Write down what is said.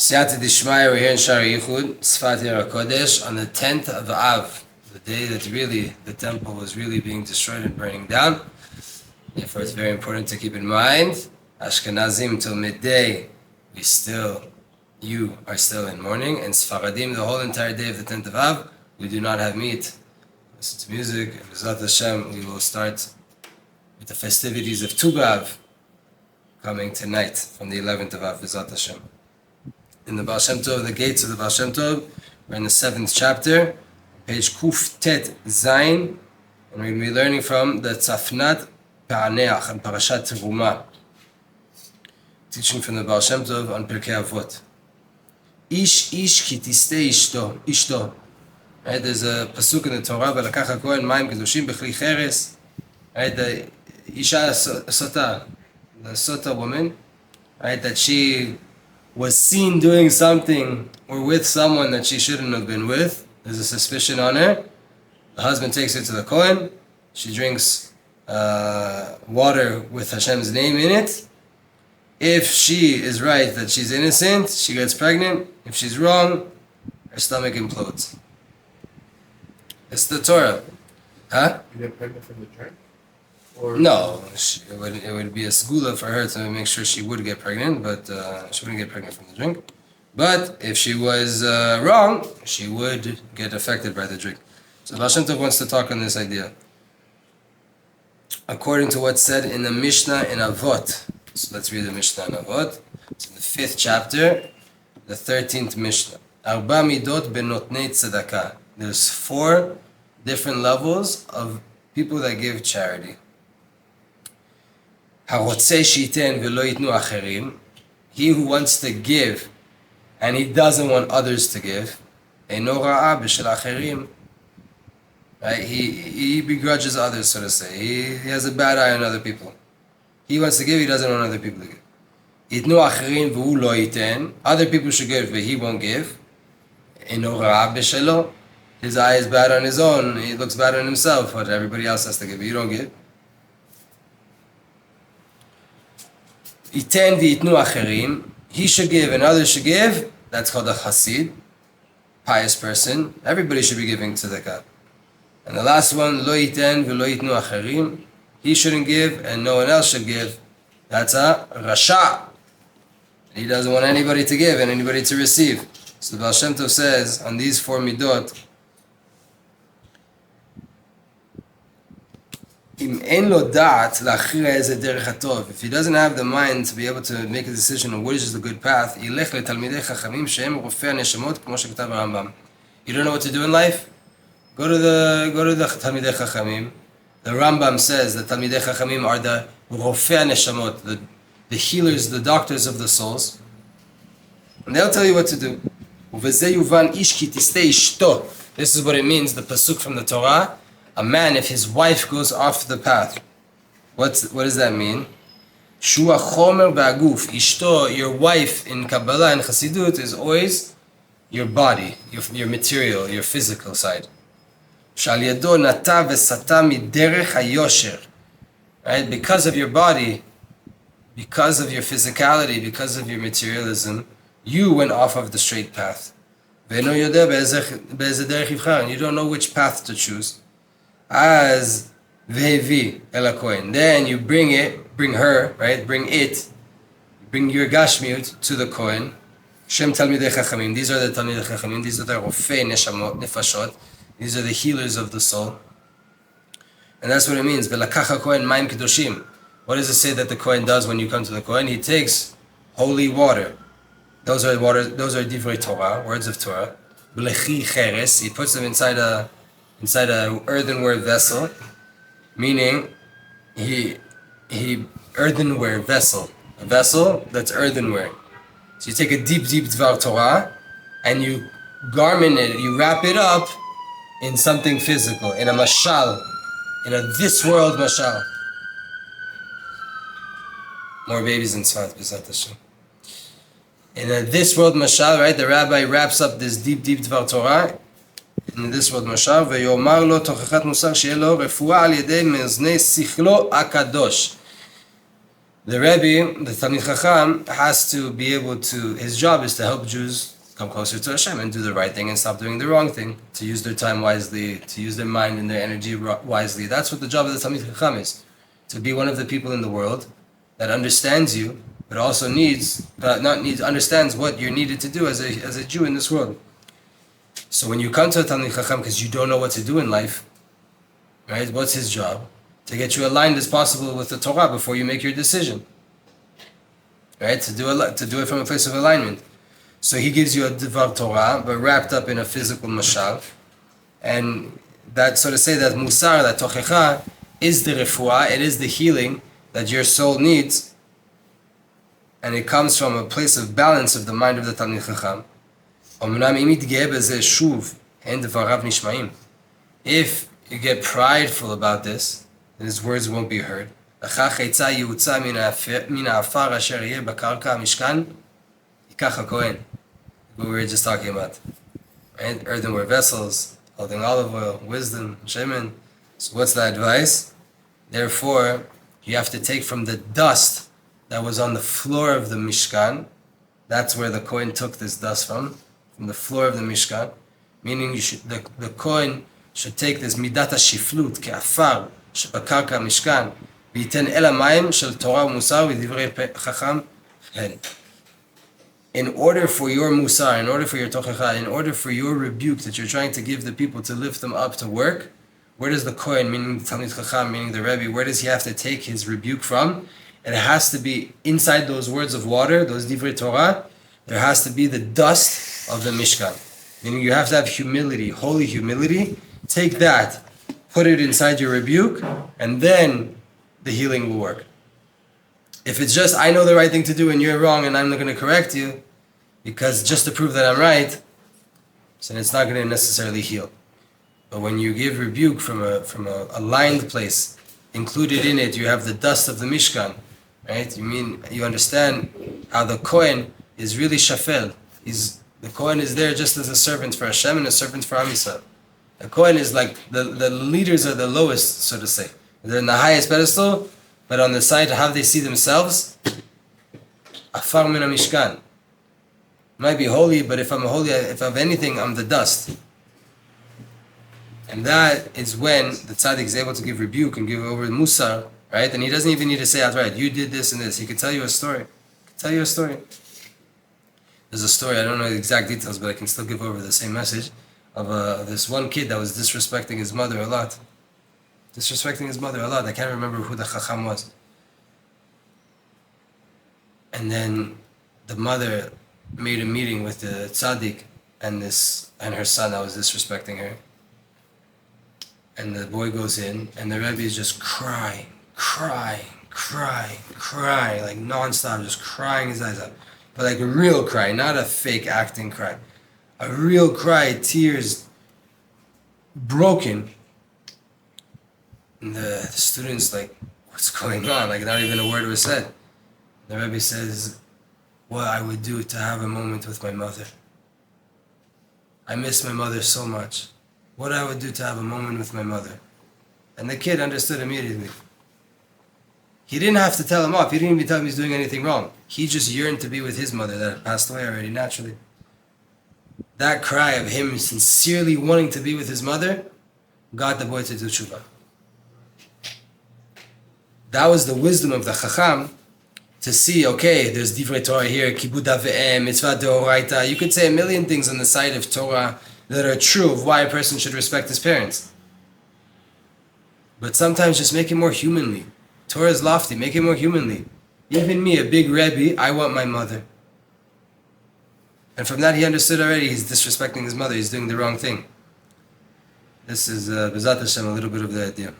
Siyata Dishmaya, we're here in Sha'ar HaYichud, Tzfat on the 10th of Av, the day that really the temple was really being destroyed and burning down. Therefore, it's very important to keep in mind, Ashkenazim till midday, you are still in mourning, and Sfaradim the whole entire day of the 10th of Av, we do not have meat. Listen to music, and B'ezrat Hashem, we will start with the festivities of Tu B'Av coming tonight from the 11th of Av, B'ezrat Hashem. In the Baal Shem Tov, the gates of the Baal Shem Tov, we're in the 7th chapter, page Kuf Tet Zayin, and we're going to be learning from the Tzafnat Pa'aneach and Parashat Teruma, teaching from the Baal Shem Tov on Pirkei Avot. Ish ki tiste ishto. Right, there's a pasuk in the Torah, V'lakach haKohen mayim kedushim b'chli cheres. Right, the Isha Sota, the Sota woman, right, that she was seen doing something or with someone that she shouldn't have been with. There's a suspicion on her. The husband takes her to the Kohen. She drinks water with Hashem's name in it. If she is right that she's innocent, she gets pregnant. If she's wrong, her stomach implodes. It's the Torah. Huh? You get pregnant from the drink? Or no, it would be a segula for her to make sure she would get pregnant, but she wouldn't get pregnant from the drink. But if she was wrong, she would get affected by the drink. So Baal Shem Tov wants to talk on this idea. According to what's said in the Mishnah in Avot. So let's read the Mishnah in Avot. It's in the 5th chapter, the 13th Mishnah. Arba midot benotnei tzedakah. There's 4 different levels of people that give charity. He who wants to give and he doesn't want others to give. Right? He begrudges others, so to say. He has a bad eye on other people. He wants to give, he doesn't want other people to give. Other people should give, but he won't give. His eye is bad on his own, he looks bad on himself, but everybody else has to give, but you don't give. He should give and others should give. That's called a chassid, pious person. Everybody should be giving tzedakah. And the last one, lo yiten v'lo yitnu acherim. He shouldn't give and no one else should give. That's a rasha. He doesn't want anybody to give and anybody to receive. So the Baal Shem Tov says on these 4 midot, if he doesn't have the mind to be able to make a decision on what is the good path, you don't know what to do in life? Go to the Talmidei Chachamim. The Rambam says that Talmidei Chachamim are the Rofei Neshamot, the healers, the doctors of the souls. And they'll tell you what to do. This is what it means, the pasuk from the Torah. A man, if his wife goes off the path, what does that mean? Shua chomer ba'aguf. Ishto, your wife in Kabbalah and Chassidut is always your body, your material, your physical side. Shal yado nata v'sata miderech hayosher. Right? Because of your body, because of your physicality, because of your materialism, you went off of the straight path. Ve'eno yodeh be'ezeh derech yivchar. And you don't know which path to choose. As vehevi el hakohen. Then you bring her, right? Bring your gashmiut to the kohen. Shem talmidei chachamim. These are the talmidei chachamim. These are the rofei nefashot. These are the healers of the soul. And that's what it means. V'lakach hakohen mayim kedoshim. What does it say that the kohen does when you come to the kohen? He takes holy water. Those are divrei Torah, words of Torah. B'lechi cheres. He puts them inside a earthenware vessel, meaning earthenware vessel, a vessel that's earthenware. So you take a deep dvar Torah and you garment it, you wrap it up in something physical, in a mashal, in a this world mashal. More babies in Tzfat, B'ezrat Hashem. In a this world mashal, right? The rabbi wraps up this deep dvar Torah in this world mashal, ויאמר לו תוכחת מוסר שיהיה לו רפואה על ידי מאזני שכלו הקדוש. The Rebbe, the Talmid Chacham, has to be able to, his job is to help Jews come closer to Hashem and do the right thing and stop doing the wrong thing, to use their time wisely, to use their mind and their energy wisely. That's what the job of the Talmid Chacham is, to be one of the people in the world that understands you, but also understands what you're needed to do as a Jew in this world. So when you come to a Talmid Chacham because you don't know what to do in life, right? What's his job? To get you aligned as possible with the Torah before you make your decision, right? To do it from a place of alignment. So he gives you a Dvar Torah, but wrapped up in a physical mashal, and that, so to say, that Musar, that Tochecha, is the refuah, it is the healing that your soul needs, and it comes from a place of balance of the mind of the Talmid Chacham. If you get prideful about this, then his words won't be heard. What we were just talking about, right? Earthenware vessels, holding olive oil, wisdom, shemen. So what's the advice? Therefore, you have to take from the dust that was on the floor of the Mishkan. That's where the Kohen took this dust from the floor of the Mishkan. Meaning the Kohen should take this midat shiflut ke'afar shebakarka Mishkan v'yiten el hamayim shel Torah u'musar v'divrei chacham hen. In order for your musar, in order for your tochecha, in order for your rebuke that you're trying to give the people to lift them up to work, where does the Kohen, meaning the Talmid Chacham, meaning the Rebbe, where does he have to take his rebuke from? It has to be inside those words of water, those divrei Torah. There has to be the dust of the Mishkan. Meaning you have to have humility, holy humility. Take that, put it inside your rebuke, and then the healing will work. If it's just, I know the right thing to do and you're wrong and I'm not going to correct you, because just to prove that I'm right, so it's not going to necessarily heal. But when you give rebuke from a aligned place, included in it, you have the dust of the Mishkan, right? You understand how the Kohen is really shafel. The Kohen is there just as a servant for Hashem and a servant for Am Yisrael. The Kohen is like, the leaders are the lowest, so to say. They're in the highest pedestal, but on the side, how they see themselves, afar min mishkan. Might be holy, but if I'm holy, if I have anything, I'm the dust. And that is when the tzaddik is able to give rebuke and give over musar, right? And he doesn't even need to say outright, you did this and this. He could tell you a story. There's a story, I don't know the exact details, but I can still give over the same message of this one kid that was disrespecting his mother a lot. I can't remember who the chacham was. And then the mother made a meeting with the tzaddik and her son that was disrespecting her. And the boy goes in, and the Rebbe is just crying, like non-stop, just crying his eyes out. But like a real cry, not a fake acting cry. A real cry, tears, broken. And the students like, what's going on? Like not even a word was said. The Rebbe says, what I would do to have a moment with my mother. I miss my mother so much. What I would do to have a moment with my mother. And the kid understood immediately. He didn't have to tell him off. He didn't even tell him he's doing anything wrong. He just yearned to be with his mother that had passed away already naturally. That cry of him sincerely wanting to be with his mother got the boy to do tshuva. That was the wisdom of the Chacham to see, okay, there's Divrei Torah here, Kibud Ave'em, Mitzvah Deoraita. You could say a million things on the side of Torah that are true of why a person should respect his parents. But sometimes just make it more humanly. Torah is lofty, make it more humanly. Even me, a big Rebbe, I want my mother. And from that he understood already he's disrespecting his mother, he's doing the wrong thing. This is, B'ezrat Hashem, a little bit of the idea.